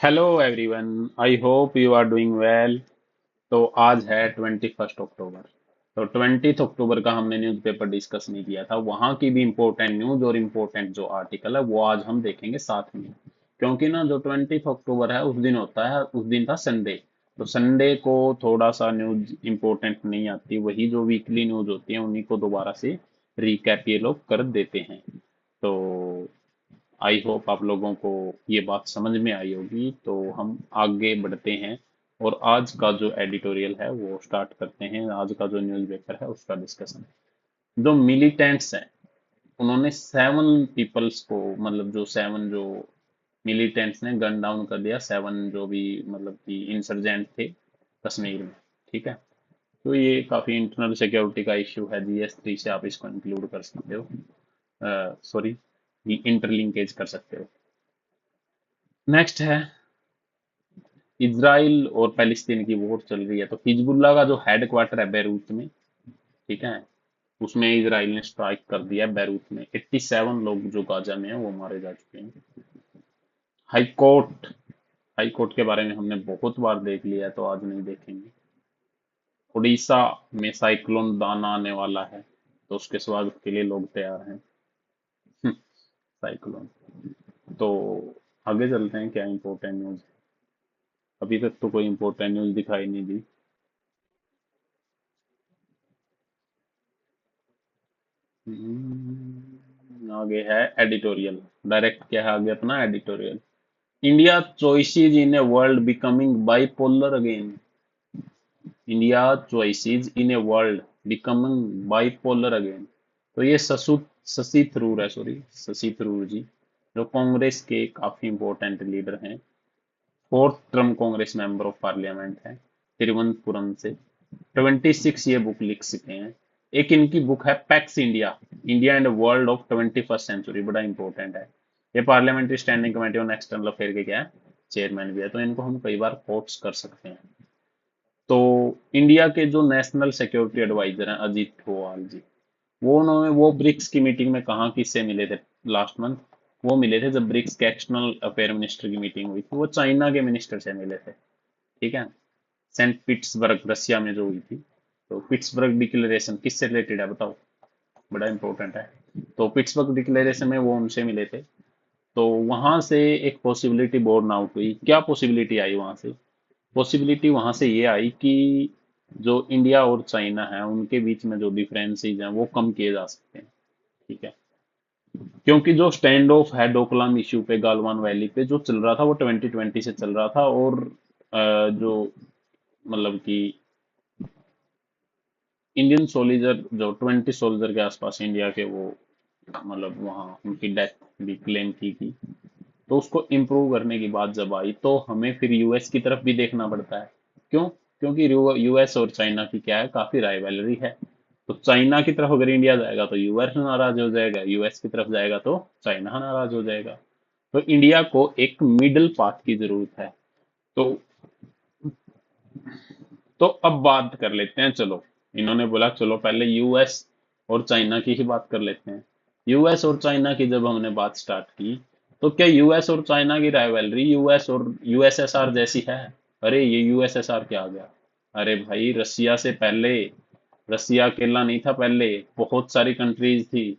Hello everyone. I hope you are doing well. तो आज है 21 अक्टूबर। तो 20 अक्टूबर का हमने न्यूज़पेपर डिस्कस नहीं किया था, वहां की भी इम्पोर्टेंट न्यूज और इम्पोर्टेंट जो आर्टिकल है वो आज हम देखेंगे साथ में। क्योंकि ना जो 20 अक्टूबर है उस दिन होता है, उस दिन था संडे। तो संडे को थोड़ा सा न्यूज इम्पोर्टेंट नहीं आती, वही जो वीकली न्यूज होती है उन्हीं को दोबारा से रिकैप ये लोग कर देते हैं। तो आई होप आप लोगों को ये बात समझ में आई होगी। तो हम आगे बढ़ते हैं और आज का जो एडिटोरियल है वो स्टार्ट करते हैं। आज का जो न्यूज़पेपर है उसका डिस्कशन। जो मिलिटेंट्स हैं उन्होंने 7 पीपल्स को, मतलब जो 7 जो मिलिटेंट्स ने गन डाउन कर दिया, 7 जो भी मतलब कि इंसर्जेंट थे कश्मीर में। ठीक है। तो ये काफी इंटरनल सिक्योरिटी का इश्यू है, GS3 से आप इसको इंक्लूड कर सकते हो, सॉरी, इंटरलिंकेज कर सकते हो। नेक्स्ट है, इजराइल और पैलेस्तीन की वॉर चल रही है। तो हिजबुल्लाह का जो हेड क्वार्टर है बैरूत में, ठीक है, उसमें इजराइल ने स्ट्राइक कर दिया है। बैरूत में 87 लोग जो गाजा में हैं वो मारे जा चुके हैं। हाई कोर्ट, हाई कोर्ट के बारे में हमने बहुत बार देख लिया है तो आज नहीं देखेंगे। उड़ीसा में साइक्लोन दाना आने वाला है, तो उसके स्वागत के लिए लोग तैयार हैं। साइक्लोन। तो आगे चलते हैं, क्या इंपॉर्टेंट न्यूज। अभी तक तो कोई इंपॉर्टेंट न्यूज दिखाई नहीं दी। आगे है एडिटोरियल। डायरेक्ट क्या है आगे अपना editorial. India choices in a world becoming bipolar again. India choices in a world becoming bipolar again. तो ये शशि थरूर है, सॉरी, शशि थरूर जी, जो कांग्रेस के काफी इंपॉर्टेंट लीडर हैं। Fourth term Congress member of parliament है, तिरुवनंतपुरम से। 26 ये बुक लिख चुके हैं। एक इनकी बुक है Pax India, India and world of 21st century, बड़ा इंपॉर्टेंट है। ये parliamentary standing committee on external affair के क्या है, चेयरमैन भी है, तो इनको हम कई बार कोट्स कर सकते हैं। तो इंडिया के जो नेशनल सिक्योरिटी एडवाइजर हैं अजीत डोवाल जी, वो उन्होंने वो ब्रिक्स की मीटिंग में कहा, किससे मिले थे लास्ट मंथ। वो मिले थे जब ब्रिक्स के एक्सटर्नल अफेयर मिनिस्टर की मीटिंग हुई थी, वो चाइना के मिनिस्टर से मिले थे। ठीक है। सेंट पीटर्सबर्ग रशिया में जो हुई थी। तो पिट्सबर्ग डिक्लेरेशन किससे रिलेटेड है बताओ, बड़ा इंपॉर्टेंट है। तो पिट्सबर्ग डिक्लेरेशन में वो उनसे मिले थे। तो वहां से एक पॉसिबिलिटी बोर्न आउट हुई। क्या पॉसिबिलिटी आई वहां से? पॉसिबिलिटी वहां से ये आई कि जो इंडिया और चाइना है उनके बीच में जो डिफरेंसेस हैं वो कम किए जा सकते हैं। ठीक है। क्योंकि जो स्टैंड ऑफ है डोकलाम इश्यू पे, गालवान वैली पे जो चल रहा था वो 2020 से चल रहा था। और जो मतलब कि इंडियन सोल्जर जो 20 सोल्जर के आसपास इंडिया के, वो मतलब वहाँ उनकी डेथ भी क्लेम की थी। तो उसको इम्प्रूव करने की बात जब आई तो हमें फिर यूएस की तरफ भी देखना पड़ता है। क्यों? क्योंकि यूएस और चाइना की क्या है, काफी राइवलरी है। तो चाइना की तरफ अगर इंडिया जाएगा तो यूएस नाराज हो जाएगा, यूएस की तरफ जाएगा तो चाइना नाराज हो जाएगा। तो इंडिया को एक मिडल पाथ की जरूरत है। तो तो अब बात कर लेते हैं, चलो। इन्होंने बोला चलो पहले यूएस और चाइना की ही बात कर लेते हैं। यूएस और चाइना की जब हमने बात स्टार्ट की, तो क्या यूएस और चाइना की राइवलरी यूएस और यूएसएसआर जैसी है? अरे ये यूएसएसआर क्या आ गया? अरे भाई, रसिया से पहले, रसिया अकेला नहीं था, पहले बहुत सारी कंट्रीज थी।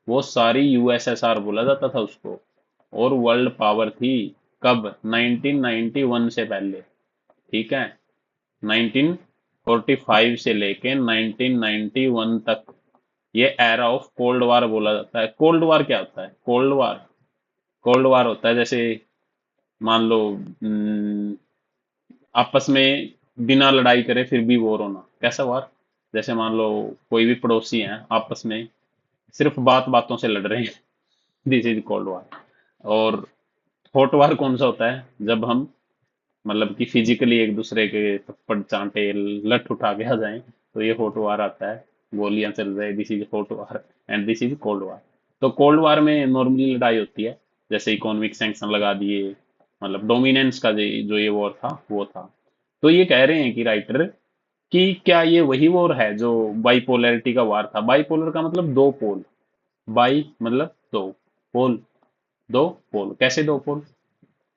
वो सारी यूएसएसआर बोला जाता था उसको। और वर्ल्ड पावर थी। कब? 1991 से पहले। ठीक है। 1945 से लेके 1991 तक ये एरा ऑफ कोल्ड वार बोला जाता है। कोल्ड वार क्या होता है? कोल्ड वार, कोल्ड वार होता है जैसे, मान लो, आपस में बिना लड़ाई करे फिर भी वॉर होना, कैसा वार? जैसे मान लो कोई भी पड़ोसी हैं, आपस में सिर्फ बात बातों से लड़ रहे हैं, दिस इज कोल्ड वार। और हॉट वार कौन सा होता है? जब हम मतलब कि फिजिकली एक दूसरे के थप्पड़ चांटे लठ उठा के आ जाएं, तो ये हॉट वार आता है। गोलियां चल रही, this is hot war and this is cold war. तो कोल्ड वार में नॉर्मली लड़ाई होती है, जैसे इकोनॉमिक सैंक्शन लगा दिए, मतलब डोमिनेंस का जो ये वॉर था वो था। तो ये कह रहे हैं कि राइटर, कि क्या ये वही वॉर है जो बाइपोलैरिटी का वार था? बाइपोलर का मतलब दो पोल, बाई मतलब दो, पोल, दो पोल, कैसे दो पोल?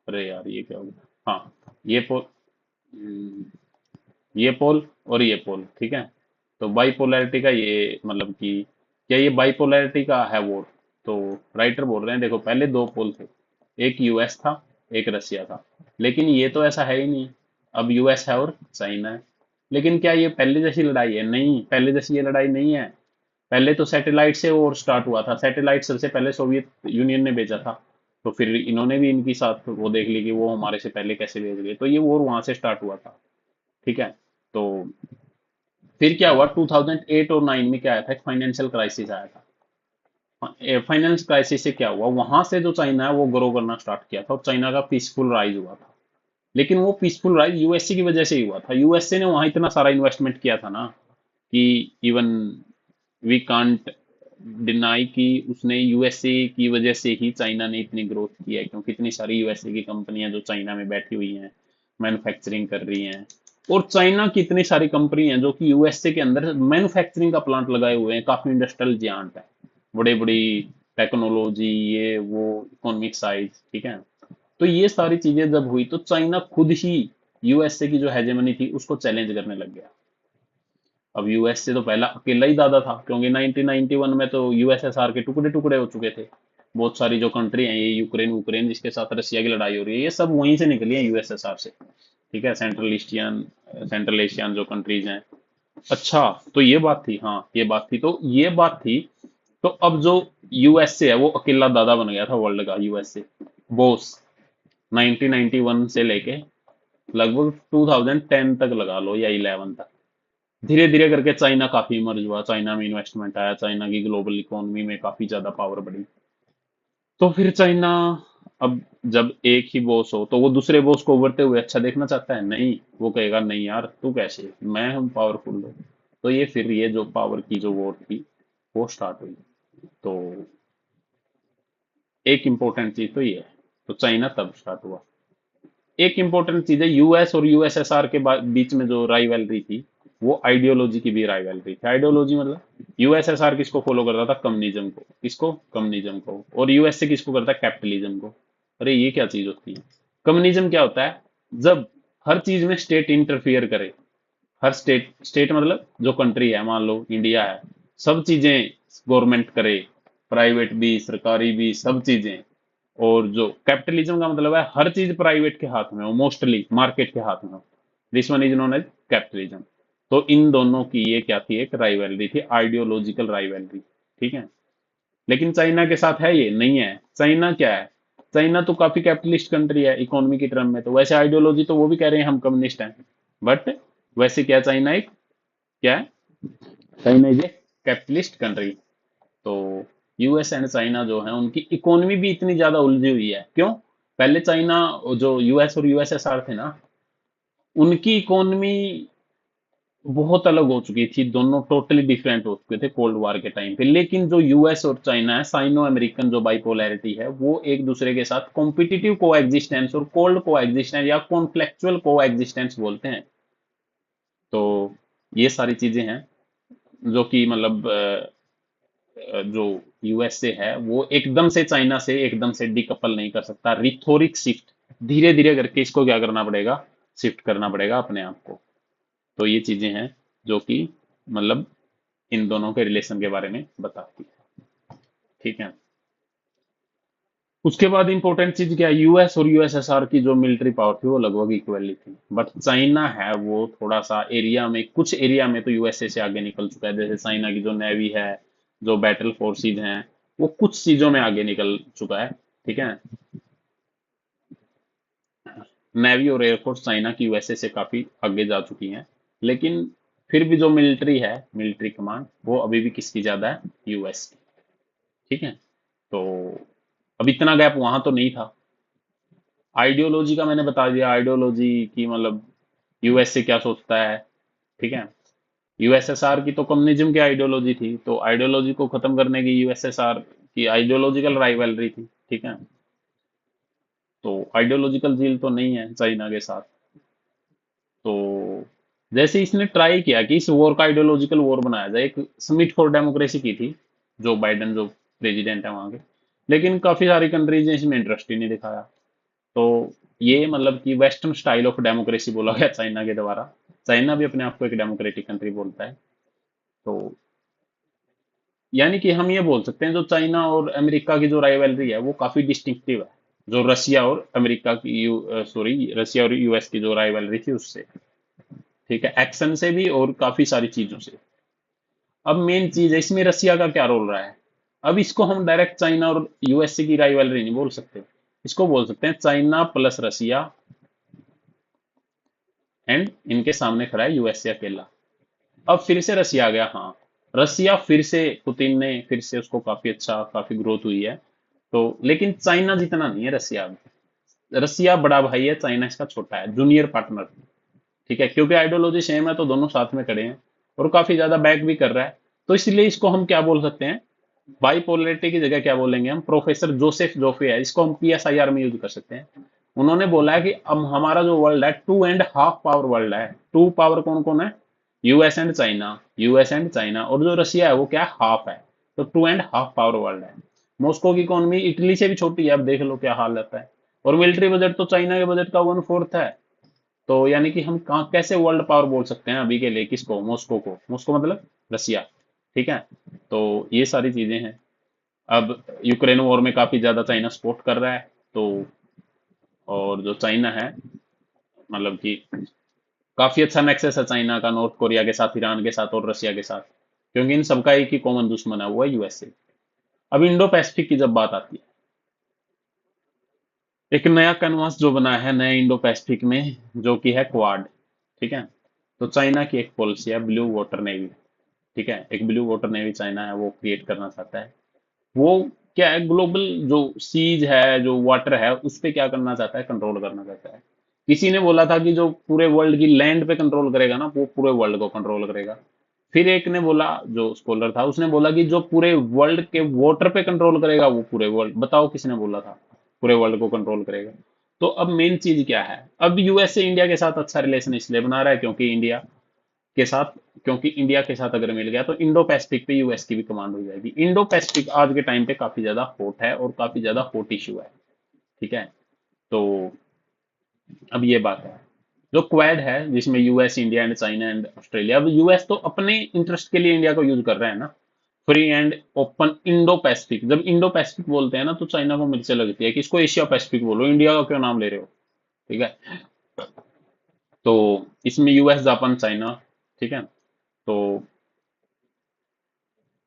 अरे यार ये क्या हो गया? हाँ, ये पोल, ये पोल और ये पोल, ठीक है। तो बाइपोलैरिटी का ये मतलब कि क्या ये बाइपोलैरिटी का है वो? तो राइटर बोल रहे हैं देखो, पहले दो पोल थे, एक यूएस था, एक रशिया था, लेकिन ये तो ऐसा है ही नहीं। अब यूएस है और चाइना है। लेकिन क्या ये पहले जैसी लड़ाई है? नहीं, पहले जैसी ये लड़ाई नहीं है। पहले तो सैटेलाइट से वॉर स्टार्ट हुआ था, सैटेलाइट सबसे पहले सोवियत यूनियन ने भेजा था। तो फिर इन्होंने भी इनकी साथ वो देख ली कि वो हमारे से पहले कैसे भेज गए, तो ये वॉर वहां से स्टार्ट हुआ था, ठीक है। तो फिर क्या हुआ, 2008 और 9 में क्या आया था, एक फाइनेंशियल क्राइसिस आया था। फाइनेंस क्राइसिस से क्या हुआ, वहां से जो चाइना है वो ग्रो करना स्टार्ट किया था और चाइना का पीसफुल राइज हुआ था। लेकिन वो पीसफुल राइज यूएसए की वजह से ही हुआ था। यूएसए ने वहां इतना सारा इन्वेस्टमेंट किया था ना कि इवन वी कांट डिनाई कि उसने यूएसए की वजह से ही चाइना ने इतनी ग्रोथ की है, क्योंकि इतनी सारी यूएसए की कंपनियां जो चाइना में बैठी हुई हैं, मैन्युफैक्चरिंग कर रही हैं। और चाइना की इतनी सारी कंपनी हैं जो कि यूएसए के अंदर मैन्युफैक्चरिंग का प्लांट लगाए हुए हैं, काफी इंडस्ट्रियल जियांट है, बड़े बड़ी टेक्नोलॉजी, ये वो, इकोनॉमिक साइज, ठीक है। तो ये सारी चीजें जब हुई तो चाइना खुद ही यूएसए की जो हेजेमनी थी उसको चैलेंज करने लग गया। अब यूएस से तो पहला अकेला ही दादा था, क्योंकि 1991 में तो यूएसएसआर के टुकड़े टुकड़े हो चुके थे। बहुत सारी जो कंट्री हैं, ये यूक्रेन यूक्रेन जिसके साथ रशिया की लड़ाई हो रही है, ये सब वहीं से निकली है, यूएसएसआर से, ठीक है। सेंट्रल एशियन जो कंट्रीज हैं। अच्छा, तो ये बात थी, हाँ ये बात थी, तो ये बात थी। तो अब जो यूएसए है वो अकेला दादा बन गया था वर्ल्ड का, यूएसए बॉस, 1991 से लेके लगभग 2010 तक लगा लो, या 11 तक। धीरे धीरे करके चाइना काफी इमर्ज हुआ, चाइना में इन्वेस्टमेंट आया, चाइना की ग्लोबल इकोनॉमी में काफी ज्यादा पावर बढ़ी। तो फिर चाइना, अब जब एक ही बॉस हो तो वो दूसरे बॉस को उभरते हुए अच्छा देखना चाहता है? नहीं, वो कहेगा नहीं यार, तू कैसे, मैं हम पावरफुल हूँ। तो ये फिर ये जो पावर की जो वॉर थी वो स्टार्ट हुई। तो एक इंपॉर्टेंट चीज तो ये है। तो चाइना तब स्टार्ट हुआ। एक इंपॉर्टेंट चीज है, यूएस और यूएसएसआर के बीच में जो राइवलरी थी, वो आइडियोलॉजी की भी राइवलरी थी। आइडियोलॉजी मतलब यूएसएसआर किसको फॉलो करता था? कम्युनिज्म को। किसको? कम्युनिज्म को। और यूएसए किसको करता है? कैपिटलिज्म को। अरे ये क्या चीज होती है? कम्युनिज्म क्या होता है? जब हर चीज में स्टेट इंटरफियर करे। हर स्टेट, स्टेट मतलब जो कंट्री है, मान लो इंडिया है, सब चीजें गवर्नमेंट करे, प्राइवेट भी सरकारी भी, सब चीजें। और जो कैपिटलिज्म का मतलब है, हर चीज प्राइवेट के हाथ में हो, मोस्टली मार्केट के हाथ में हो। This one is known as capitalism. तो इन दोनों की ये क्या थी, एक राइवलरी थी, आइडियोलॉजिकल राइवलरी, ठीक है। लेकिन चाइना के साथ है ये नहीं है। चाइना क्या है? चाइना तो काफी कैपिटलिस्ट कंट्री है इकोनॉमी की टर्म में, तो वैसे आइडियोलॉजी तो वो भी कह रहे हैं हम कम्युनिस्ट हैं, बट वैसे क्या, चाइना एक क्या है? China is a capitalist country. तो यूएस एंड चाइना जो है उनकी इकोनॉमी भी इतनी ज्यादा उलझी हुई है, क्यों? पहले चाइना, जो यूएस और यूएसएसआर थे ना, उनकी इकोनॉमी बहुत अलग हो चुकी थी, दोनों टोटली डिफरेंट हो चुके थे कोल्ड वॉर के टाइम पे। लेकिन जो यूएस और चाइना है, साइनो अमेरिकन जो बाइपोलैरिटी है, वो एक दूसरे के साथ कॉम्पिटिटिव को एग्जिस्टेंस और कोल्ड को एग्जिस्टेंस या कॉन्फ्लेक्चुअल को एग्जिस्टेंस बोलते हैं। तो ये सारी चीजें हैं जो कि मतलब जो यूएसए है वो एकदम से चाइना से एकदम से डिकपल नहीं कर सकता। रिथोरिक शिफ्ट, धीरे धीरे करके इसको क्या करना पड़ेगा, शिफ्ट करना पड़ेगा अपने आप को। तो ये चीजें हैं जो कि मतलब इन दोनों के रिलेशन के बारे में बताती है, ठीक है। उसके बाद इंपॉर्टेंट चीज क्या है, यूएस और यूएसएसआर की जो मिलिट्री पावर थी वो लगभग इक्वली थी, बट चाइना है वो थोड़ा सा एरिया में, कुछ एरिया में तो यूएसए से आगे निकल चुका है। जैसे चाइना की जो नेवी है, जो बैटल फोर्सेज हैं, वो कुछ चीजों में आगे निकल चुका है, ठीक है। नेवी और एयरफोर्स चाइना की यूएसए से काफी आगे जा चुकी हैं। लेकिन फिर भी जो मिलिट्री है, मिलिट्री कमांड, वो अभी भी किसकी ज्यादा है? यूएस की, ठीक है। तो अब इतना गैप वहां तो नहीं था। आइडियोलॉजी का मैंने बता दिया, आइडियोलॉजी की मतलब यूएसए क्या सोचता है, ठीक है। यूएसएसआर की तो कम्युनिज्म की आइडियोलॉजी थी, तो आइडियोलॉजी को खत्म करने की यूएसएसआर की आइडियोलॉजिकल राइवलरी थी, ठीक है। तो आइडियोलॉजिकल डील तो नहीं है चाइना के साथ। तो जैसे इसने ट्राई किया कि इस वॉर का आइडियोलॉजिकल वॉर बनाया जाए, एक समिट फॉर डेमोक्रेसी की थी, जो बाइडेन जो प्रेसिडेंट है वहां के, लेकिन काफी सारी कंट्रीज ने इसमें इंटरेस्ट ही नहीं दिखाया। तो ये मतलब कि वेस्टर्न स्टाइल ऑफ डेमोक्रेसी बोला गया चाइना के द्वारा। चाइना भी अपने आप को एक डेमोक्रेटिक कंट्री बोलता है। तो यानी कि हम ये बोल सकते हैं जो चाइना और अमेरिका की जो राइवलरी है वो काफी डिस्टिंक्टिव है, जो रशिया और अमेरिका की सॉरी रशिया और यूएस की जो राइवलरी थी उससे। ठीक है, एक्शन से भी और काफी सारी चीजों से। अब मेन चीज है इसमें रसिया का क्या रोल रहा है। अब इसको हम डायरेक्ट चाइना और यूएसए की राइवलरी नहीं बोल सकते, इसको बोल सकते हैं चाइना प्लस रसिया, एंड इनके सामने खड़ा है यूएसए अकेला। अब फिर से रसिया आ गया, हाँ। रसिया फिर से, पुतिन ने फिर से उसको काफी अच्छा, काफी ग्रोथ हुई है। तो लेकिन चाइना जितना नहीं है रसिया में। रसिया बड़ा भाई है, चाइना इसका छोटा है, जूनियर पार्टनर। ठीक है, क्योंकि आइडियोलॉजी सेम है तो दोनों साथ में खड़े हैं और काफी ज्यादा बैक भी कर रहा है। तो इसलिए इसको हम क्या बोल सकते हैं, बाइपोलरिटी की जगह क्या बोलेंगे हम, प्रोफेसर जोसेफ जोफे है, इसको हम पीएसआईआर में यूज कर सकते हैं। उन्होंने बोला है कि अब हमारा जो वर्ल्ड है 2.5 पावर वर्ल्ड है। 2 पावर कौन कौन है, US and China, US and China, और जो रशिया है वो क्या है, हाफ है। तो 2.5 पावर वर्ल्ड है। मॉस्को की इकोनॉमी इटली से भी छोटी है, अब देख लो क्या हाल रहता है। और मिलिट्री बजट तो चाइना के बजट का 1/4 है। तो यानी कि हम कहाँ कैसे वर्ल्ड पावर बोल सकते हैं अभी के लिए किसको, मॉस्को को, मॉस्को मतलब रसिया। ठीक है, तो ये सारी चीजें हैं। अब यूक्रेन वॉर में काफी ज्यादा चाइना सपोर्ट कर रहा है। तो और जो चाइना है, मतलब कि काफी अच्छा नेक्सस है चाइना का नॉर्थ कोरिया के साथ, ईरान के साथ और रशिया के साथ, क्योंकि इन सबका एक ही कॉमन दुश्मन है, वो है यूएसए। अब इंडो पैसिफिक की जब बात आती है, एक नया कैनवास जो बना है नए इंडो पैसिफिक में, जो कि है क्वाड। ठीक है, तो चाइना की एक पॉलिसी है ब्लू वाटर नेवी। ठीक है, एक ब्लू वाटर नेवी चाइना है वो क्रिएट करना चाहता है। वो क्या है, ग्लोबल जो सीज है, जो वाटर है, उस पे क्या करना चाहता है, कंट्रोल करना चाहता है। किसी ने बोला था कि जो पूरे वर्ल्ड की लैंड पे कंट्रोल करेगा ना, वो पूरे वर्ल्ड को कंट्रोल करेगा। फिर एक ने बोला, जो स्कॉलर था उसने बोला कि जो पूरे वर्ल्ड के वाटर पे कंट्रोल करेगा वो पूरे वर्ल्ड, बताओ किसने बोला था पूरे वर्ल्ड को कंट्रोल करेगा। तो अब मेन चीज क्या है, अब यूएसए इंडिया के साथ अच्छा रिलेशन इसलिए बना रहा है क्योंकि इंडिया के साथ, क्योंकि इंडिया के साथ अगर मिल गया तो इंडो पैसिफिक पे यूएस की भी कमांड हो जाएगी। इंडो पैसिफिक आज के टाइम पे काफी ज्यादा हॉट है और काफी ज्यादा हॉट इशू है। ठीक है, तो अब ये बात है, जो क्वाड है जिसमें US, India and China and Australia, अब यूएस तो अपने इंटरेस्ट के लिए इंडिया को यूज कर रहा है ना। Free and open Indo Pacific, जब इंडो पैसिफिक बोलते हैं ना तो चाइना को मिर्च लगती है कि इसको एशिया पैसिफिक बोलो, इंडिया का क्यों नाम ले रहे हो। ठीक है, तो इसमें यूएस, जापान, चाइना। ठीक है, तो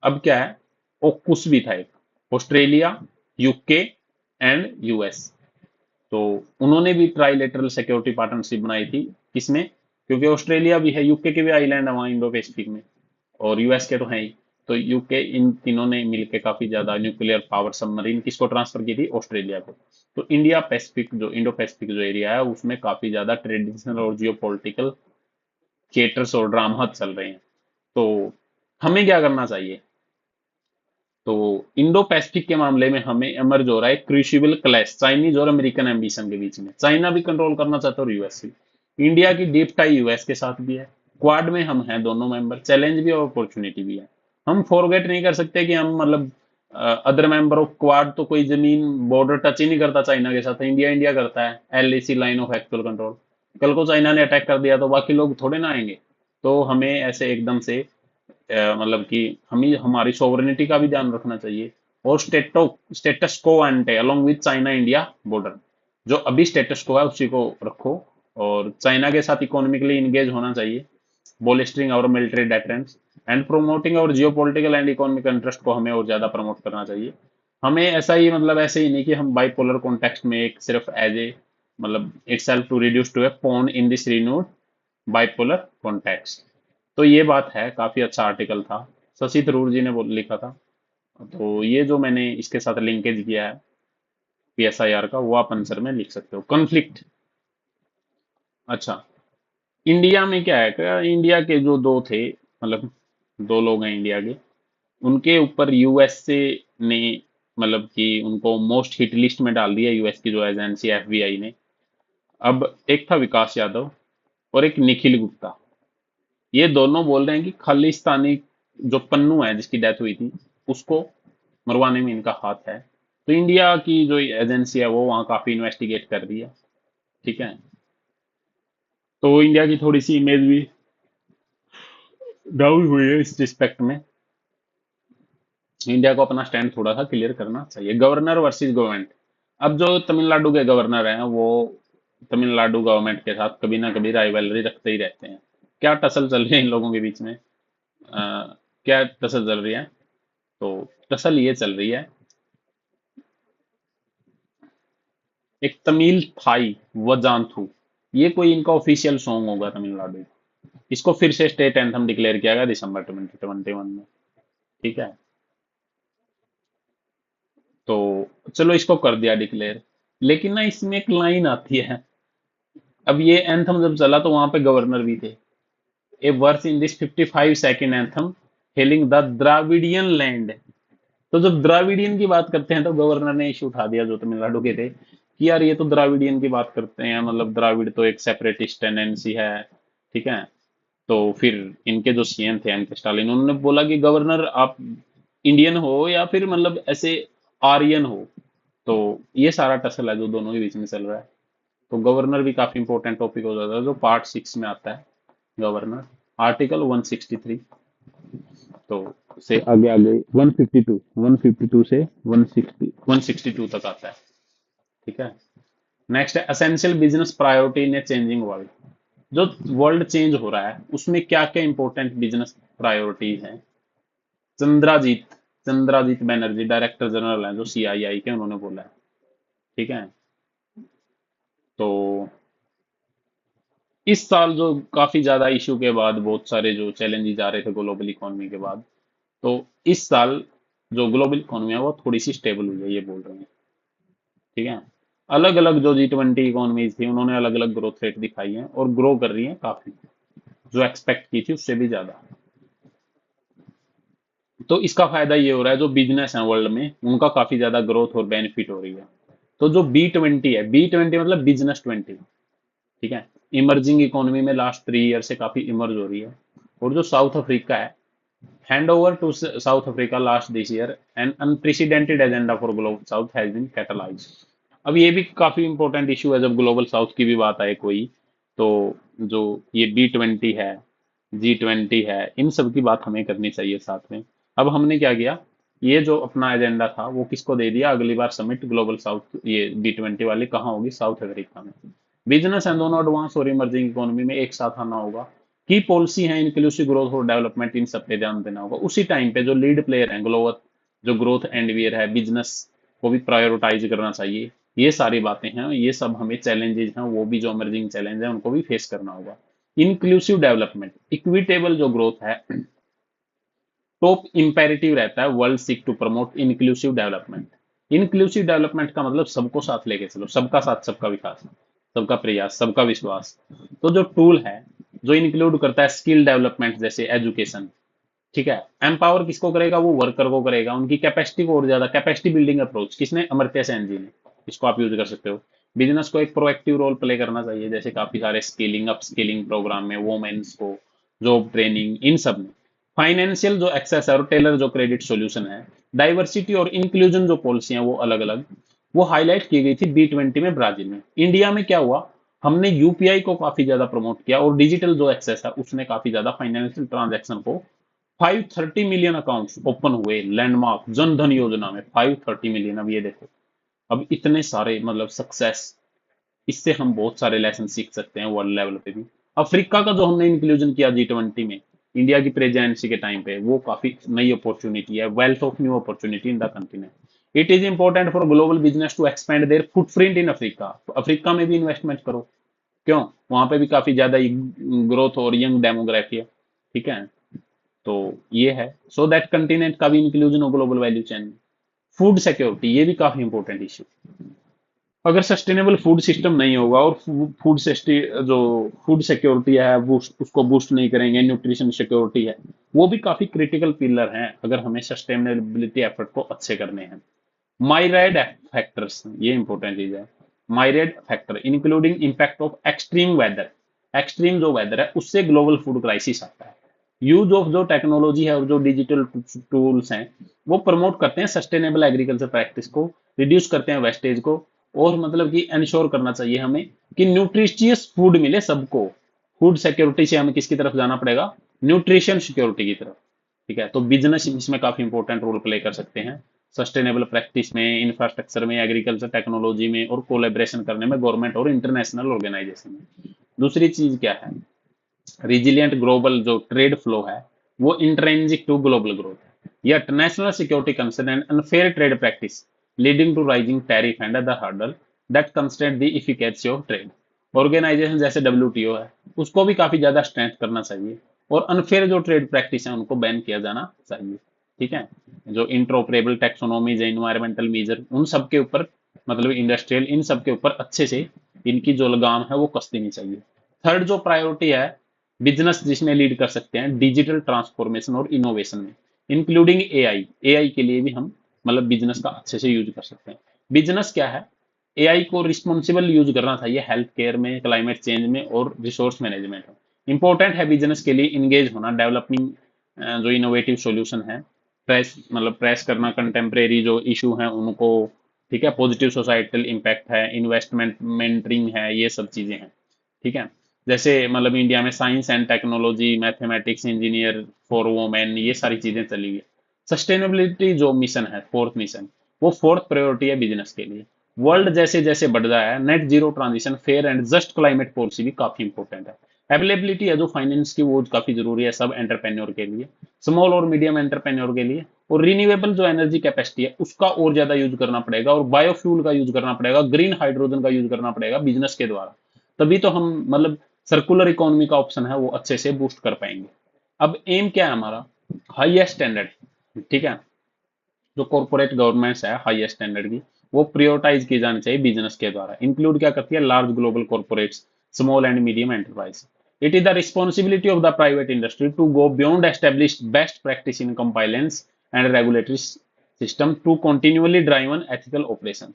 अब क्या है, ओकुस भी था एक, ऑस्ट्रेलिया, यूके एंड यूएस। तो उन्होंने भी ट्राइलेटरल सिक्योरिटी पार्टनरशिप बनाई थी। किसमें, क्योंकि ऑस्ट्रेलिया भी है, यूके के भी आइलैंड है वहाँ इंडो पैसिफिक में, और यूएस के तो हैं ही। तो यूके, इन तीनों ने मिलकर काफी ज्यादा न्यूक्लियर पावर सबमरीन किसको ट्रांसफर की थी, ऑस्ट्रेलिया को। तो इंडिया पैसिफिक जो इंडो पैसिफिक जो एरिया है उसमें काफी ज्यादा ट्रेडिशनल और जियो पोलिटिकल थिएटर्स और ड्रामा चल रहे हैं। तो हमें क्या करना चाहिए, तो इंडो पैसिफिक के मामले में हमें एमर्ज हो रहा है क्रूशिबल क्लैश चाइनीज और अमेरिकन एम्बिशन के बीच में। चाइना भी कंट्रोल करना चाहता है और यूएस भी। इंडिया की डीप टाई यूएस के साथ भी है। क्वाड में हम हैं दोनों मेंबर, चैलेंज भी और अपॉर्चुनिटी भी है। हम फॉरगेट नहीं कर सकते कि हम मतलब अदर मेंबर ऑफ क्वाड तो कोई जमीन बॉर्डर टच ही नहीं करता चाइना के साथ, इंडिया इंडिया करता है, LAC, line of actual control. कल को चाइना ने अटैक कर दिया तो बाकी लोग थोड़े ना आएंगे। तो हमें ऐसे एकदम से मतलब कि हमें हमारी सोवरेनिटी का भी ध्यान रखना चाहिए। और status quo ante along with China India border, जो अभी स्टेटस को है उसी को रखो। और चाइना के साथ इकोनॉमिकली इंगेज होना चाहिए, बोलिस्टरिंग और मिलिट्री डेटरेंस एंड प्रोमोटिंग और geo political and economic interest को हमें और ज्यादा प्रमोट करना चाहिए। हमें ऐसा ही मतलब ऐसे ही नहीं कि हम बाइपोलर कॉन्टेक्स्ट में एक सिर्फ एज ए मतलब itself to reduce to a pawn in this renewed bipolar context. तो ये बात है, काफी अच्छा आर्टिकल था, शशि थरूर जी ने लिखा था। तो ये जो मैंने इसके साथ लिंकेज किया है पीएसआईआर का, वो आप आंसर में लिख सकते हो, कॉन्फ्लिक्ट। अच्छा, इंडिया में क्या है, इंडिया के जो दो थे, मतलब दो लोग हैं इंडिया के, उनके ऊपर यूएसए ने मतलब कि उनको मोस्ट हिट लिस्ट में डाल दिया, यूएस की जो एजेंसी एफबीआई ने। अब एक था विकास यादव और एक निखिल गुप्ता, ये दोनों बोल रहे हैं कि खालिस्तानी जो पन्नू है जिसकी डेथ हुई थी उसको मरवाने में इनका हाथ है। तो इंडिया की जो एजेंसी है वो वहाँ काफी इन्वेस्टिगेट कर रही है। ठीक है। तो इंडिया की थोड़ी सी इमेज भी डाउन हुई है इस रिस्पेक्ट में। इंडिया को अपना स्टैंड थोड़ा सा क्लियर करना चाहिए। Governor versus government. अब जो तमिलनाडु के गवर्नर हैं वो तमिलनाडु गवर्नमेंट के साथ कभी ना कभी राइवलरी रखते ही रहते हैं। क्या टसल चल रही है इन लोगों के बीच में? क्या टसल चल रही है? तो टसल ये चल रही है, एक तमिल थाई वजांथू, ये कोई इनका ऑफिशियल सॉन्ग होगा तमिलनाडु। इसको फिर से स्टेट एंथम डिक्लेयर किया गया दिसंबर 2021 में। ठीक है। तो चलो इसको कर दिया डिक्लेयर। लेकिन ना इसमें एक लाइन आती है। अब ये एंथम जब चला तो वहां पे गवर्नर भी थे। A verse in this 55 second anthem hailing the Dravidian land. तो जब द्राविडियन की बात करते हैं तो गवर्नर ने इशू उठा दिया जो तमिलनाडु के थे कि यार ये तो द्राविडियन की बात करते हैं, मतलब द्राविड तो एक सेपरेटिस्ट टेंडेंसी है। ठीक है। तो फिर इनके जो सीएम थे एम के स्टालिन, उन्होंने बोला कि गवर्नर आप इंडियन हो या फिर मतलब ऐसे आर्यन हो। तो ये सारा टसल है जो दोनों के बीच में चल रहा है। तो गवर्नर भी काफी इंपॉर्टेंट टॉपिक हो जाता है जो पार्ट 6 में आता है। Governor article 163। तो से आगे आगे 152 से 162 तक आता है। ठीक है। नेक्स्ट है essential business priority in a changing world. जो वर्ल्ड चेंज हो रहा है उसमें क्या क्या इंपॉर्टेंट बिजनेस प्रायोरिटीज हैं। चंद्राजीत चंद्राजीत बैनर्जी डायरेक्टर जनरल हैं जो सीआईआई के, उन्होंने बोला है। ठीक है। तो इस साल जो काफी ज्यादा इशू के बाद बहुत सारे जो चैलेंजेस आ रहे थे ग्लोबल इकोनॉमी के बाद, तो इस साल जो ग्लोबल इकोनॉमी है वो थोड़ी सी स्टेबल हुई है, ये बोल रहे हैं। ठीक है। अलग अलग जो G20 इकोनॉमीज थी उन्होंने अलग अलग ग्रोथ रेट दिखाई है और ग्रो कर रही है काफी, जो एक्सपेक्ट की थी उससे भी ज्यादा। तो इसका फायदा ये हो रहा है जो बिजनेस है वर्ल्ड में उनका काफी ज्यादा ग्रोथ और बेनिफिट हो रही है। तो जो B20 है, B20 मतलब बिजनेस 20। ठीक है। इमर्जिंग इकोनॉमी में लास्ट 3 ईयर से काफी इमर्ज हो रही है। और जो साउथ अफ्रीका है, hand over to South Africa last this year an unprecedented agenda for global South has been catalysed. अब ये भी काफी इंपॉर्टेंट इशू है जब ग्लोबल साउथ की भी बात आए कोई। तो जो ये B20 है, G20 है, इन सब की बात हमें करनी चाहिए साथ में। अब हमने क्या किया, ये जो अपना एजेंडा था वो किसको दे दिया, अगली बार समिट ग्लोबल साउथ ये B20 वाली कहाँ होगी, साउथ अफ्रीका में। बिजनेस एंड दोनों एडवांस और इमर्जिंग इकोनॉमी में एक साथ आना होगा। की पॉलिसी है इंक्लूसिव ग्रोथ और डेवलपमेंट, इन सब पे ध्यान देना होगा। उसी टाइम पे जो लीड प्लेयर है ग्लोबल, जो ग्रोथ एंडवियर है बिजनेस, को भी प्रायोरिटाइज करना चाहिए। ये सारी बातें हैं, ये सब हमें चैलेंजेस हैं वो भी जो इमर्जिंग चैलेंज है उनको भी फेस करना होगा। इंक्लूसिव डेवलपमेंट, इक्विटेबल जो ग्रोथ है, टॉप इंपेरेटिव रहता है world seek to promote inclusive development. Inclusive development का मतलब सबको साथ लेके चलो, सबका साथ सबका विकास, सबका प्रयास सबका विश्वास। तो जो टूल है जो इंक्लूड करता है स्किल डेवलपमेंट जैसे एजुकेशन। ठीक है। एम्पावर किसको करेगा, वो वर्कर को करेगा, उनकी कैपेसिटी को और ज्यादा, कैपेसिटी बिल्डिंग अप्रोच किसने, अमर्त्य सेन जी ने। इसको आप यूज कर सकते हो। बिजनेस को एक प्रोएक्टिव रोल प्ले करना चाहिए, जैसे काफी सारे स्किलिंग अप स्किलिंग प्रोग्राम में वोमेन्स को जॉब ट्रेनिंग इन सब में। फाइनेंशियल जो एक्सेस है और टेलर जो क्रेडिट सॉल्यूशन है। डाइवर्सिटी और इंक्लूजन जो पॉलिसी है वो अलग अलग, वो हाईलाइट की गई थी B20 में ब्राजील में। इंडिया में क्या हुआ, हमने यूपीआई को काफी ज्यादा प्रमोट किया और डिजिटल जो एक्सेस है उसने काफी ज्यादा फाइनेंशियल ट्रांजैक्शन को 530 मिलियन अकाउंट्स ओपन हुए लैंडमार्क जन धन योजना में, 530 मिलियन। अब ये देखो, अब इतने सारे मतलब सक्सेस, इससे हम बहुत सारे लेसन सीख सकते हैं वर्ल्ड लेवल पे भी। अफ्रीका का जो हमने इंक्लूजन किया G20 में इंडिया की प्रेजेंसी के टाइम पे, वो काफी नई अपॉर्चुनिटी है, wealth of new opportunity in the continent. It is important for global business to expand their footprint in Africa. Africa में भी इन्वेस्टमेंट करो, क्यों, वहां पे भी काफी ज्यादा ग्रोथ और यंग डेमोग्राफी है। ठीक है। तो ये है सो दैट कंटिनेंट का भी इंक्लूजन हो ग्लोबल वैल्यू चेन में। फूड सिक्योरिटी, ये भी काफी इंपॉर्टेंट इशू। अगर सस्टेनेबल फूड सिस्टम नहीं होगा और फूड जो फूड सिक्योरिटी है वो उसको बूस्ट नहीं करेंगे, न्यूट्रिशन सिक्योरिटी है, वो भी काफी क्रिटिकल पिलर हैं अगर हमें सस्टेनेबिलिटी एफर्ट को अच्छे करने हैं। माइरेड फैक्टर्स, ये इंपॉर्टेंट चीज है। Myriad factor including impact of extreme weather. Extreme जो वेदर है उससे ग्लोबल फूड क्राइसिस आता है। यूज ऑफ जो टेक्नोलॉजी है और जो डिजिटल टूल्स हैं वो प्रमोट करते हैं सस्टेनेबल एग्रीकल्चर प्रैक्टिस को, रिड्यूस करते हैं वेस्टेज को और मतलब कि इंश्योर करना चाहिए हमें कि न्यूट्रिशियस फूड मिले सबको। फूड सिक्योरिटी से हमें किसकी तरफ जाना पड़ेगा, न्यूट्रिशन सिक्योरिटी की तरफ। ठीक है, तो बिजनेस इसमें काफी इंपॉर्टेंट रोल प्ले कर सकते हैं। सस्टेनेबल प्रैक्टिस में, इंफ्रास्ट्रक्चर में, एग्रीकल्चर टेक्नोलॉजी में और कोलेब्रेशन करने में गवर्नमेंट और इंटरनेशनल ऑर्गेनाइजेशन में। दूसरी चीज क्या है, रिजिलियंट ग्लोबल जो ट्रेड फ्लो है वो इंट्रेंसिक टू ग्लोबल ग्रोथ है। Yet national security concern and unfair trade practice leading to rising tariff and other hurdle that constraint the efficacy of trade. Organisation जैसे डब्ल्यूटीओ है उसको भी काफी ज्यादा स्ट्रेंथ करना चाहिए और अनफेयर जो ट्रेड प्रैक्टिस है उनको बैन किया जाना चाहिए। ठीक है, जो इंट्रोपरेबल टैक्सोनॉमीज है, इन्वायरमेंटल मेजर, उन सब के ऊपर मतलब इंडस्ट्रियल, इन सब के ऊपर अच्छे से इनकी जो लगाम है वो कस देनी चाहिए। थर्ड जो प्रायोरिटी है बिजनेस जिसमें लीड कर सकते हैं डिजिटल ट्रांसफॉर्मेशन और इनोवेशन में, इंक्लूडिंग एआई। एआई के लिए भी हम मतलब बिजनेस का अच्छे से यूज कर सकते हैं। बिजनेस क्या है, एआई को रिस्पॉन्सिबल यूज करना चाहिए हेल्थ केयर में, क्लाइमेट चेंज में और रिसोर्स मैनेजमेंट में। इंपॉर्टेंट है बिजनेस के लिए इंगेज होना, डेवलपिंग जो इनोवेटिव सॉल्यूशन है, प्रेस मतलब प्रेस करना कंटेम्प्रेरी जो इशू है उनको। ठीक है, पॉजिटिव सोसाइटल इम्पैक्ट है, इन्वेस्टमेंट मेंटरिंग है, ये सब चीजें हैं। ठीक है, जैसे मतलब इंडिया में science and technology, mathematics, engineer for women, ये सारी चीजें चली हुई है। सस्टेनेबिलिटी जो मिशन है, फोर्थ मिशन, वो फोर्थ प्रायोरिटी है बिजनेस के लिए। वर्ल्ड जैसे जैसे बढ़ रहा है, net zero transition, fair and just climate policy भी काफी इंपॉर्टेंट है। अवेलेबिलिटी है जो फाइनेंस की वो काफी जरूरी है सब एंटरप्रेन्योर के लिए, स्मॉल और मीडियम एंटरप्रेन्योर के लिए। और रिन्यूएबल जो एनर्जी कैपेसिटी है उसका और ज्यादा यूज करना पड़ेगा और बायोफ्यूल का यूज करना पड़ेगा, ग्रीन हाइड्रोजन का यूज करना पड़ेगा बिजनेस के द्वारा। तभी तो हम मतलब सर्कुलर इकोनॉमी का ऑप्शन है वो अच्छे से बूस्ट कर पाएंगे। अब एम क्या है हमारा, हाईएस्ट स्टैंडर्ड। ठीक है, जो कॉर्पोरेट गवर्नमेंट्स है हाईएस्ट स्टैंडर्ड की, वो प्रियोरिटाइज की जानी चाहिए बिजनेस के द्वारा। इंक्लूड क्या करती है, large global corporates, small and medium enterprise. It is the responsibility of the private industry to go beyond established best practice in compliance and regulatory system to continually drive an ethical operation.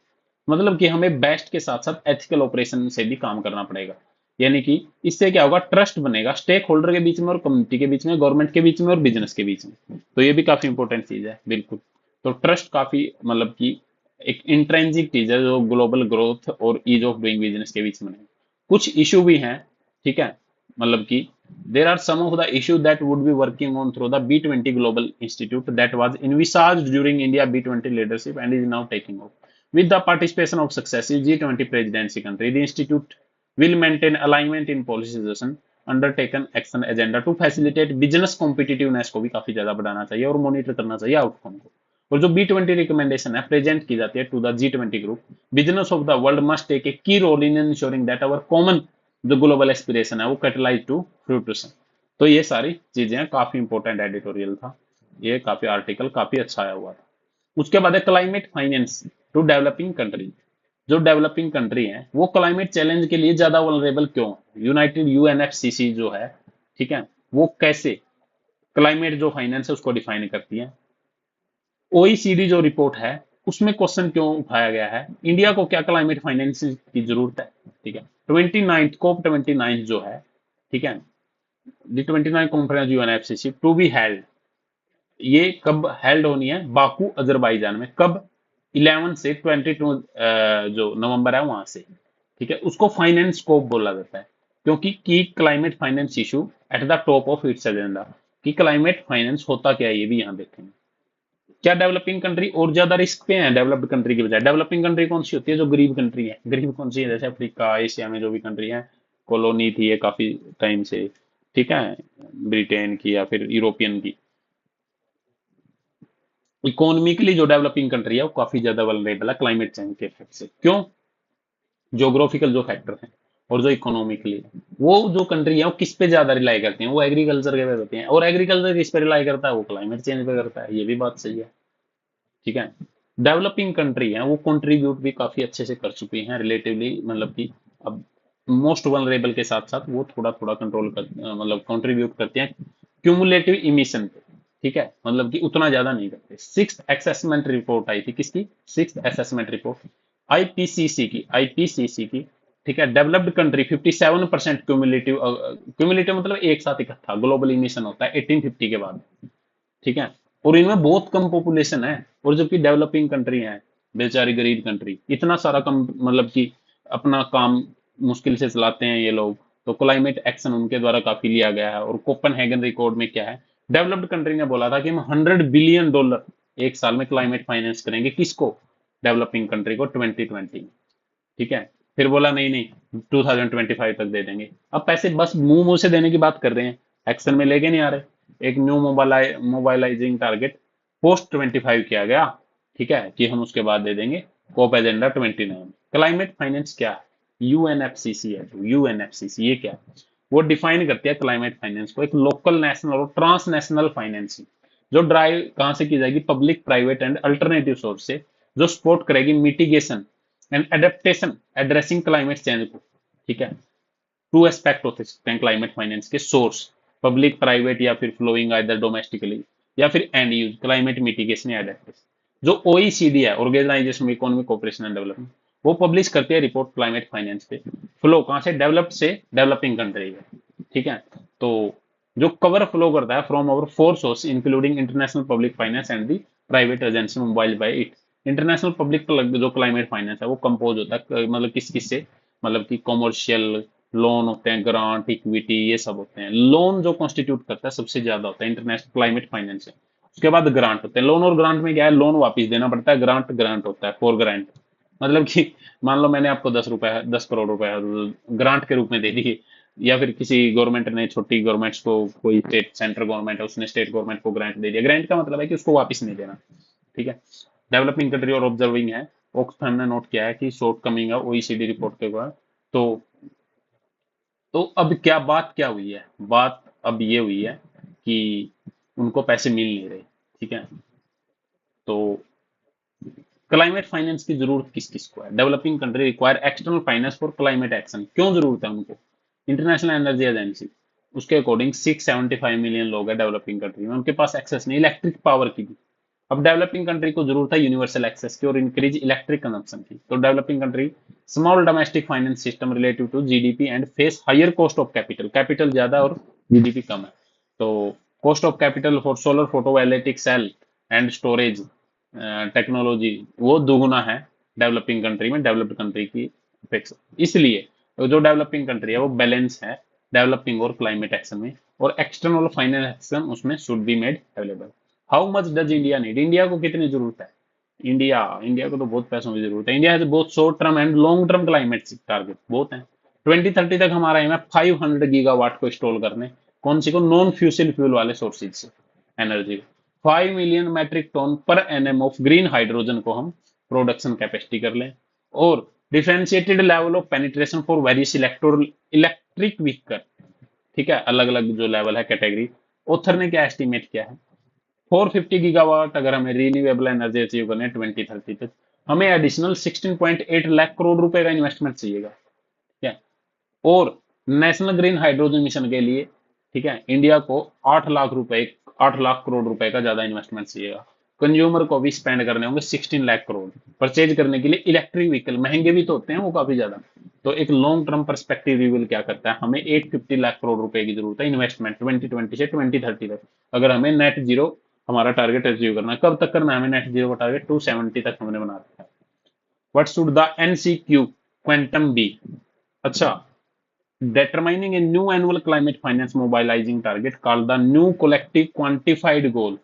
मतलब कि हमें best के साथ साथ ethical operation से भी काम करना पड़ेगा। यानी कि इससे क्या होगा, ट्रस्ट बनेगा स्टेक होल्डर के बीच में और कम्युनिटी के बीच में, गवर्नमेंट के बीच में और बिजनेस के बीच में। तो ये भी काफी इंपॉर्टेंट चीज है बिल्कुल। तो ट्रस्ट काफी मतलब कि एक इंट्रेंसिक चीज है जो ग्लोबल ग्रोथ और ईज ऑफ डूइंग बिजनेस के बीच में है। कुछ इशू भी हैं। ठीक है, मतलब कि there are some of the issue that would be working on through the B20 global institute that was envisaged during India B20 leadership and is now taking off with the participation of successive G20 presidency country. The institute will maintain alignment in policy suggestion, undertaken action agenda to facilitate business competitiveness को भी काफी ज्यादा बढ़ाना चाहिए और monitor करना चाहिए outcome को। और जो B20 रिकमेंडेशन है प्रेजेंट की जाती है to the G20 group, business of the world must take a key role in ensuring that our common जो ग्लोबल एस्पिरेशन है वो कैटलाइज टू फ्रूटिशन। तो ये सारी चीजें काफी इंपॉर्टेंट एडिटोरियल था, ये काफी आर्टिकल काफी अच्छा आया हुआ था। उसके बाद है climate finance to developing country. जो डेवलपिंग कंट्री है वो क्लाइमेट चैलेंज के लिए ज्यादा वल्नरेबल क्यों है? यूनाइटेड UNFCC जो है, ठीक है, वो कैसे क्लाइमेट जो फाइनेंस है उसको डिफाइन करती है। OECD जो रिपोर्ट है उसमें क्वेश्चन क्यों उठाया गया है, इंडिया को क्या क्लाइमेट फाइनेंस की जरूरत है। ठीक है, 29th COP29 जो है, ठीक है, the 29 conference UNFCC to be held, ये कब हेल्ड होनी है, बाकू अजरबैजान में। कब, 11 से 22 जो नवंबर है वहां से। ठीक है, उसको फाइनेंस स्कोप बोला जाता है क्योंकि की climate finance issue at the top of its agenda. कि क्लाइमेट फाइनेंस होता क्या है ये भी यहाँ देखेंगे। क्या डेवलपिंग कंट्री और ज्यादा रिस्क पे है डेवलप्ड कंट्री की बजाय? डेवलपिंग कंट्री कौन सी होती है, जो गरीब कंट्री है। गरीब कौन सी है, जैसे अफ्रीका, एशिया में जो भी कंट्री है, कॉलोनी थी ये काफी टाइम से। ठीक है, ब्रिटेन की या फिर यूरोपियन की। इकोनॉमिकली जो डेवलपिंग कंट्री है वो काफी ज्यादा वल्नरेबल है क्लाइमेट चेंज के इफेक्ट से। क्यों? ज्योग्राफिकल जो फैक्टर है और जो इकोनॉमिकली, वो जो कंट्री है वो किस पे ज्यादा रिलाई करती है, वो एग्रीकल्चर के पे करती है। और एग्रीकल्चर किस पे रिलाई करता है, वो क्लाइमेट चेंज पे करता है। ये भी बात सही है। ठीक है, डेवलपिंग कंट्री है वो कंट्रीब्यूट भी काफी अच्छे से कर चुकी हैं रिलेटिवली, मतलब कि अब मोस्ट वनरेबल के साथ साथ वो थोड़ा थोड़ा कंट्रोल कर मतलब कंट्रीब्यूट करते हैं क्यूमुलेटिव इमिशन पे। ठीक है, मतलब कि उतना ज्यादा नहीं करते। सिक्स्थ असेसमेंट रिपोर्ट आई थी, किसकी? सिक्स्थ असेसमेंट रिपोर्ट आईपीसीसी की। ठीक है, डेवलप्ड कंट्री 57% क्यूमुलेटिव, क्यूमुलेटिव मतलब एक साथ इकट्ठा ग्लोबल इमिशन होता है 1850 के बाद। ठीक है, और इनमें बहुत कम पॉपुलेशन है, और जबकि डेवलपिंग कंट्री है। बेचारी गरीब कंट्री, इतना सारा कम मतलब कि अपना काम मुश्किल से चलाते हैं ये लोग। तो क्लाइमेट एक्शन उनके द्वारा काफी लिया गया है। और कोपेनहेगन रिकॉर्ड में क्या है, डेवलप्ड कंट्री ने बोला था कि हम $100 बिलियन एक साल में क्लाइमेट फाइनेंस करेंगे, किसको, डेवलपिंग कंट्री को 2020 में। ठीक है, फिर बोला नहीं नहीं 2025 तक दे देंगे। अब पैसे बस मुंह मुंह से देने की बात कर रहे हैं, एक्शन में लेके नहीं आ रहे। एक न्यू मोबाइलाइजिंग टारगेट पोस्ट 25 किया गया, ठीक है, कि हम उसके बाद दे देंगे कोप एजेंडा 29। क्लाइमेट फाइनेंस क्या है, यूएनएफसीसी है, जो यूएनएफसीसी ये क्या है, वो डिफाइन करती है क्लाइमेट फाइनेंस को, एक लोकल, नेशनल और ट्रांसनेशनल फाइनेंसिंग जो ड्राइव कहां से की जाएगी, public, private and alternative source से, जो सपोर्ट करेगी mitigation and adaptation addressing climate change को। ठीक है, टू एस्पेक्ट होते सकते हैं क्लाइमेट फाइनेंस के सोर्स, पब्लिक, प्राइवेट या फिर फ्लोइंग आइदर डोमेस्टिकली या फिर एंड यूज, क्लाइमेट मिटिगेशन या एडेप्टेशन। जो ओईसीडी है, organisation economic cooperation and development, वो पब्लिश करती है रिपोर्ट क्लाइमेट फाइनेंस पे। फ्लो कहां से, डेवलप्ड से डेवलपिंग कंट्री है। ठीक है, तो जो कवर फ्लो करता है from our four source including international public finance and the private agency mobile by it. International public जो क्लाइमेट फाइनेंस है वो कंपोज होता है मतलब किस किस से, मतलब कि कॉमर्शियल लोन होते हैं, ग्रांट, इक्विटी, ये सब होते हैं। लोन जो कॉन्स्टिट्यूट करता है सबसे ज्यादा होता है इंटरनेशनल क्लाइमेट फाइनेंस है। उसके बाद ग्रांट होते हैं। लोन और ग्रांट में क्या है, लोन वापस देना पड़ता है, ग्रांट ग्रांट होता है फॉर ग्रांट, मतलब कि मान लो मैंने आपको 10 करोड़ रुपए ग्रांट के रूप में दे दिए, या फिर किसी गवर्नमेंट ने, छोटी गवर्नमेंट्स को, कोई स्टेट सेंट्रल गवर्नमेंट है उसने स्टेट गवर्नमेंट को ग्रांट दे दिया। ग्रांट का मतलब है कि उसको वापस नहीं देना। ठीक है, डेवलपिंग कंट्री और ऑब्जर्विंग है, ऑक्सफैम ने नोट किया है कि शॉर्ट कमिंग है ओईसीडी रिपोर्ट के बाद। तो अब क्या बात क्या हुई है, बात अब ये हुई है कि उनको पैसे मिल नहीं रहे। ठीक है, तो क्लाइमेट फाइनेंस की जरूरत किस किस को है, developing country require external finance for climate action, क्यों जरूरत है उनको, इंटरनेशनल एनर्जी एजेंसी उसके अकॉर्डिंग 675 मिलियन लोग हैं डेवलपिंग कंट्री में, उनके पास एक्सेस नहीं इलेक्ट्रिक पावर की भी। अब डेवलपिंग कंट्री को जरूरत है यूनिवर्सल एक्सेस की और इंक्रीज इलेक्ट्रिक कंजम्पशन की। तो developing country small domestic finance system relative to GDP and face higher cost of capital, capital ज्यादा और जीडीपी कम है। तो cost of capital for solar photovoltaic cell and storage technology वो दुगुना है डेवलपिंग कंट्री में डेवलप्ड कंट्री की अपेक्षा। इसलिए तो जो डेवलपिंग कंट्री है वो बैलेंस है डेवलपिंग और क्लाइमेट एक्शन में, और एक्सटर्नल फाइनेंस एक्शन उसमें should be made available. How much does India need, India को कितनी जरूरत है, इंडिया इंडिया को तो बहुत पैसों की जरूरत है। इंडिया है बहुत short term and long term climate target बहुत है। 2030 तक हमारा एम है 500 गीगावाट को इंस्टॉल करने, कौन सी को, नॉन फ्यूसिल फ्यूल वाले सोर्सेज से एनर्जी। 5 मिलियन मेट्रिक टन पर एनएम ऑफ ग्रीन हाइड्रोजन को हम प्रोडक्शन कैपेसिटी कर लें। और differentiated level of penetration for various electric vehicle. ठीक है, अलग अलग जो लेवल है कैटेगरी, ऑथर ने क्या एस्टिमेट किया है, 450 गीगावाट अगर हमें रीन्यूएबल एनर्जी अचीव करने 2030 तक, हमें एडिशनल 16.8 लाख करोड़ रुपए का इन्वेस्टमेंट चाहिएगा। ठीक है, और नेशनल ग्रीन हाइड्रोजन मिशन के लिए, ठीक है, इंडिया को 8 लाख रुपए, 8 लाख करोड़ रुपए का ज्यादा इन्वेस्टमेंट चाहिएगा। कंज्यूमर को भी स्पेंड करने होंगे 16 लाख करोड़, परचेज करने के लिए इलेक्ट्रिक व्हीकल महंगे भी तो होते हैं वो काफी ज्यादा। तो एक लॉन्ग टर्म परस्पेक्टिव रिव्यू क्या करता है, हमें 850 लाख करोड़ रुपए की जरूरत है इन्वेस्टमेंट 2020 से 2030 तक, अगर हमें नेट जीरो हमारा टारगेट अचीव करना है। कब तक करना है हमें नेट जीरो का टारगेट, 270 तक हमने बना रखा है। What should the NCQ quantum be, अच्छा, determining a new annual climate finance mobilizing target called the new collective quantified goal।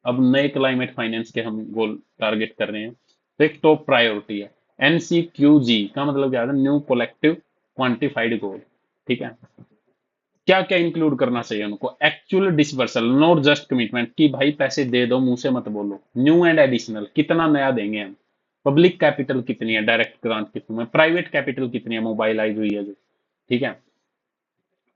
अब नए क्लाइमेट फाइनेंस के हम गोल टारगेट कर रहे हैं, तो एक टॉप प्रायोरिटी है एनसीक्यूजी का मतलब क्या है, न्यू कलेक्टिव क्वांटिफाइड गोल। ठीक है, क्या क्या इंक्लूड करना चाहिए उनको, actual disbursal not just commitment कि भाई पैसे दे दो मुंह से मत बोलो, न्यू एंड एडिशनल कितना नया देंगे हम, पब्लिक कैपिटल कितनी है डायरेक्ट ग्रांट के थ्रू में, प्राइवेट कैपिटल कितनी है मोबाइलाइज हुई है जो। ठीक है,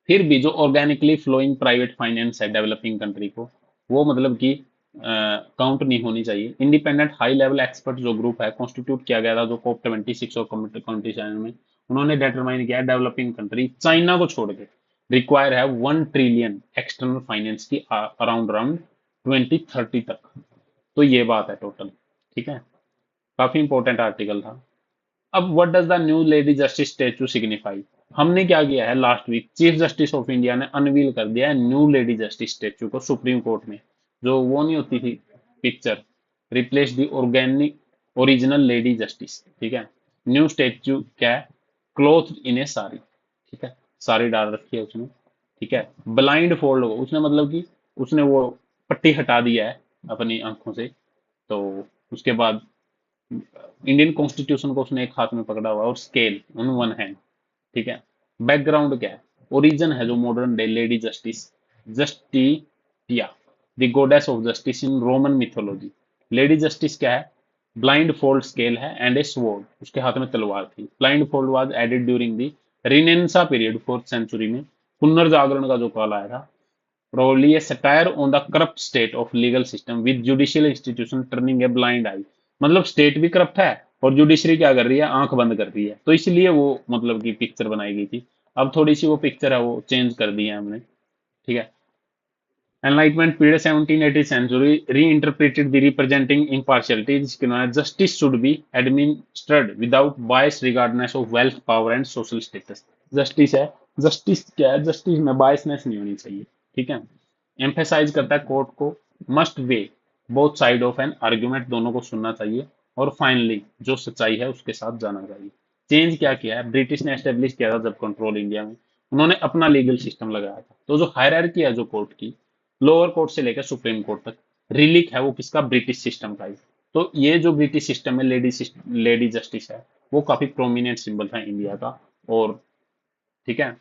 फिर भी जो ऑर्गेनिकली फ्लोइंग प्राइवेट फाइनेंस है डेवलपिंग कंट्री को, वो मतलब कि काउंट नहीं होनी चाहिए। इंडिपेंडेंट हाई लेवल एक्सपर्ट जो ग्रुप है कॉन्स्टिट्यूट किया गया था जो COP 26 और COP 27 में, उन्होंने डिटरमाइन किया डेवलपिंग कंट्री चाइना को छोड़ के रिक्वायर है 1 ट्रिलियन एक्सटर्नल फाइनेंस की अराउंड अराउंड 2030 तक। तो ये बात है टोटल। ठीक है, काफी इंपॉर्टेंट आर्टिकल था। अब what does the new lady justice statue signify, हमने क्या किया है, last week chief justice of India ने अनवील कर दिया है न्यू लेडी जस्टिस स्टेचू को सुप्रीम कोर्ट में। जो वो नहीं होती थी picture, replace the organic original lady justice, ठीक है। न्यू स्टेच्यू क्या है, क्लोथ इन ए साड़ी, ठीक है, साड़ी डाल रखी है उसने, ठीक है। ब्लाइंड फोल्ड हो, उसने मतलब कि उसने वो पट्टी हटा दिया है अपनी आंखों से। तो उसके बाद इंडियन कॉन्स्टिट्यूशन को उसने एक हाथ में पकड़ा हुआ है और स्केल ऑन वन हैंड, ठीक है। बैकग्राउंड क्या है, ओरिजिन है जो modern day lady justice, Justitia, the goddess of justice in Roman mythology. Lady justice क्या है, ब्लाइंड फोल्ड स्केल है एंड ए स्वॉर्ड, उसके हाथ में तलवार थी। Blindfold was added during the renaissance period, 4th century में पुनर्जागरण का जो काल आया था। Probably a satire on the corrupt state of legal system with judicial institution turning a blind eye। मतलब स्टेट भी करप्ट है और जुडिशरी क्या कर रही है, आंख बंद कर रही है। तो इसलिए वो मतलब की पिक्चर बनाई गई थी। अब थोड़ी सी वो पिक्चर है वो चेंज कर दी है हमने, ठीक है। Enlightenment period 1780 century reinterpreted the representing impartiality, justice should be administered without bias regardless of wealth, power and social status। Justice है, जस्टिस क्या है, जस्टिस में बायसनेस नहीं होनी चाहिए, ठीक है। एम्फेसाइज करता है कोर्ट को must way both side of an argument, दोनों को सुनना चाहिए और फाइनली जो सच्चाई है उसके साथ जाना चाहिए। चेंज क्या किया है, ब्रिटिश ने एस्टेब्लिश किया था जब कंट्रोल इंडिया में, उन्होंने अपना लीगल सिस्टम लगाया था। तो जो हायरार्की है जो कोर्ट की, लोअर कोर्ट से लेकर सुप्रीम कोर्ट तक, रिलीक है वो किसका, ब्रिटिश सिस्टम का ही। तो ये जो ब्रिटिश सिस्टम में लेडी जस्टिस है वो काफी प्रोमिनेंट सिंबल था इंडिया का। और ठीक है,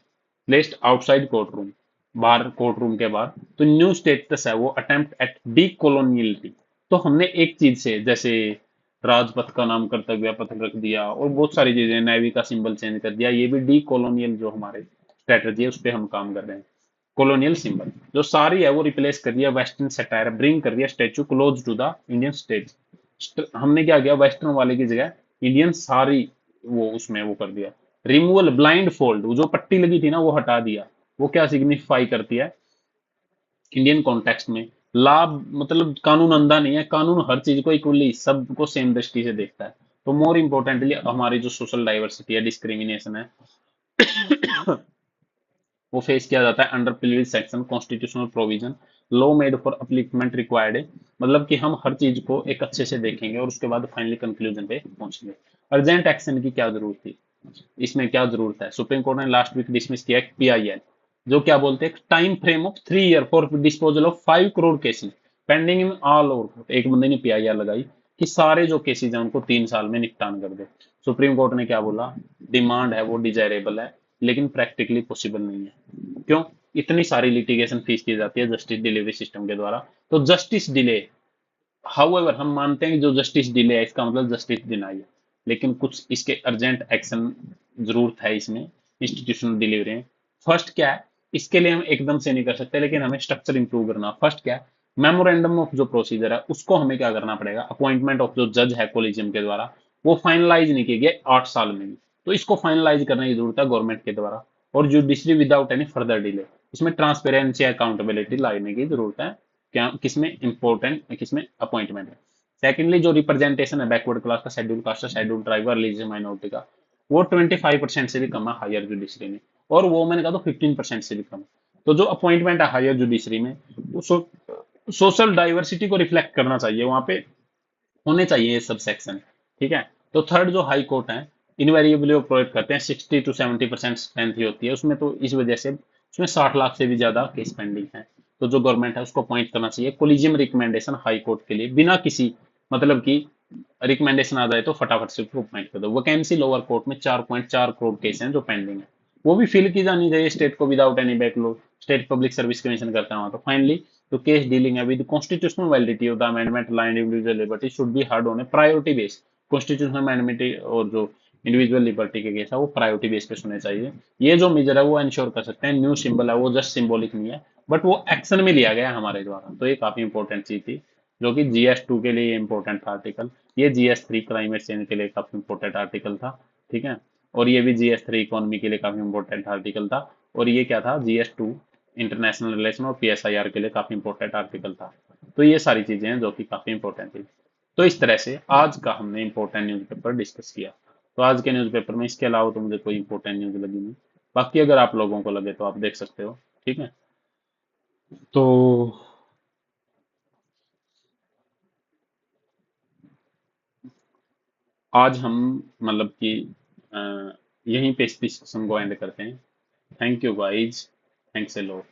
प्लेस्ड आउटसाइड कोर्ट रूम, बाहर कोर्ट रूम के बाहर। तो न्यू स्टेटस है वो अटेम्प्ट एट डी कॉलोनियलिटी। तो हमने एक चीज से, जैसे राजपथ का नाम कर्तव्य पथ रख दिया और बहुत सारी चीजें, नेवी का सिंबल चेंज कर दिया, ये भी डी कॉलोनियल जो हमारे स्ट्रेटजी है उस पर हम काम कर रहे हैं। कॉलोनियल सिंबल जो सारी है वो रिप्लेस कर दिया वेस्टर्न सटायर, ब्रिंग कर दिया statue close to the Indian state. हमने क्या किया, वेस्टर्न वाले की जगह इंडियन सारी वो उसमें वो कर दिया। रिमूवल ब्लाइंड फोल्ड, जो पट्टी लगी थी ना वो हटा दिया। वो क्या सिग्निफाई करती है इंडियन कॉन्टेक्स्ट में, लाभ मतलब कानून अंधा नहीं है, कानून हर चीज को इक्वली सबको सेम दृष्टि से देखता है। तो मोर इम्पोर्टेंटली हमारी जो सोशल डाइवर्सिटी है, डिस्क्रिमिनेशन है, वो फेस किया जाता है under privilege section constitutional provision, law made for upliftment required है। मतलब कि हम हर चीज को एक अच्छे से देखेंगे और उसके बाद फाइनली कंक्लूजन पे पहुंचेंगे। अर्जेंट एक्शन की क्या जरूरत थी, इसमें क्या जरूरत है, सुप्रीम कोर्ट ने लास्ट वीक डिसमिस किया पीआईएल, जो क्या बोलते हैं time frame of 3 year for disposal of 5 crore cases pending in all over. एक बंदे ने पीआईआर लगाई कि सारे जो केसेस हैं उनको 3 साल में निपटान कर दे। सुप्रीम कोर्ट ने क्या बोला, डिमांड है वो डिजायरेबल है लेकिन प्रैक्टिकली पॉसिबल नहीं है। क्यों, इतनी सारी लिटिगेशन फीस की जाती है जस्टिस डिलीवरी सिस्टम के द्वारा। तो जस्टिस डिले, हाउएवर हम मानते हैं कि जो जस्टिस डिले है इसका मतलब जस्टिस डिनाई है, लेकिन कुछ इसके अर्जेंट एक्शन जरूरत है इसमें, इंस्टीट्यूशनल डिलीवरी में। फर्स्ट क्या है, इसके लिए हम एकदम से नहीं कर सकते लेकिन हमें स्ट्रक्चर इंप्रूव करना। फर्स्ट क्या है, मेमोरेंडम ऑफ जो प्रोसीजर है उसको हमें क्या करना पड़ेगा, अपॉइंटमेंट ऑफ जो जज है कोलिजियम के द्वारा, वो फाइनलाइज नहीं किए गए 8 साल में भी। तो इसको फाइनलाइज करने की जरूरत है गवर्नमेंट के द्वारा। और judiciary without any further delay, इसमें ट्रांसपेरेंसी अकाउंटेबिलिटी लाने की जरूरत है। क्या किसमें इंपॉर्टेंट, किसमें अपॉइंटमेंट है। सेकेंडली जो रिप्रेजेंटेशन है बैकवर्ड क्लास का, शेड्यूल कास्ट का, शेड्यूल ट्राइब, रिलीजियस माइनॉरिटी का, वो 25% से भी कम है हायर जुडिशरी में। और वो मैंने कहा तो 15% से भी कम। तो जो अपॉइंटमेंट है हायर जुडिशरी में, वो सोशल डाइवर्सिटी को रिफ्लेक्ट करना चाहिए, वहां पे होने चाहिए ये सब सेक्शन, ठीक है। तो थर्ड जो हाई कोर्ट है, इनवेरिएबली ऑपरेट करते हैं 60 to 70% स्ट्रेंथ ही होती है उसमें, तो इस वजह से उसमें 60 लाख से भी ज्यादा केस पेंडिंग है। तो जो गवर्नमेंट है उसको अपॉइंट करना चाहिए कोलिजियम रिकमेंडेशन हाई कोर्ट के लिए, बिना किसी मतलब की रिकमेंडेशन आ जाए तो फटाफट से उसको अपॉइंट कर दो। वैकेंसी लोअर कोर्ट में 4.4 करोड़ केस हैं जो पेंडिंग है, वो भी फिल की जानी चाहिए स्टेट को without any backlog. State public service commission करता है वहां। तो फाइनली तो केस डीलिंग है with constitutional validity of the amendment line individual liberty should be heard on A priority base. Constitutional amendment और जो इंडिविजुअल लिबर्टी के केस है वो प्रायोरिटी बेस पे सुने चाहिए। ये जो मेजर है वो इंश्योर कर सकते हैं। न्यू सिंबल है वो जस्ट सिंबॉलिक नहीं है बट वो एक्शन में लिया गया है हमारे द्वारा। तो ये काफी इंपॉर्टेंट चीज थी जो कि GS2 के लिए इंपॉर्टेंट था आर्टिकल। ये GS3 क्लाइमेट चेंज के लिए काफी इंपॉर्टेंट आर्टिकल था, ठीक है। और ये भी GS3 इकोनॉमी के लिए काफी इंपॉर्टेंट आर्टिकल था। और ये क्या था, GS2 इंटरनेशनल रिलेशन और PSIR के लिए काफी इंपॉर्टेंट आर्टिकल था। तो ये सारी चीजें हैं जो कि काफी इंपॉर्टेंट थी। तो इस तरह से आज का हमने इंपॉर्टेंट न्यूज़पेपर डिस्कस किया। तो आज के न्यूज़पेपर में इसके अलावा तो मुझे कोई इंपॉर्टेंट न्यूज़ लगी नहीं। बाकी अगर आप लोगों को लगे तो आप देख सकते हो, ठीक है। तो आज हम मतलब कि अ, यहीं पे इस डिस्कशन को एंड करते हैं। Thank you guys, thanks a lot.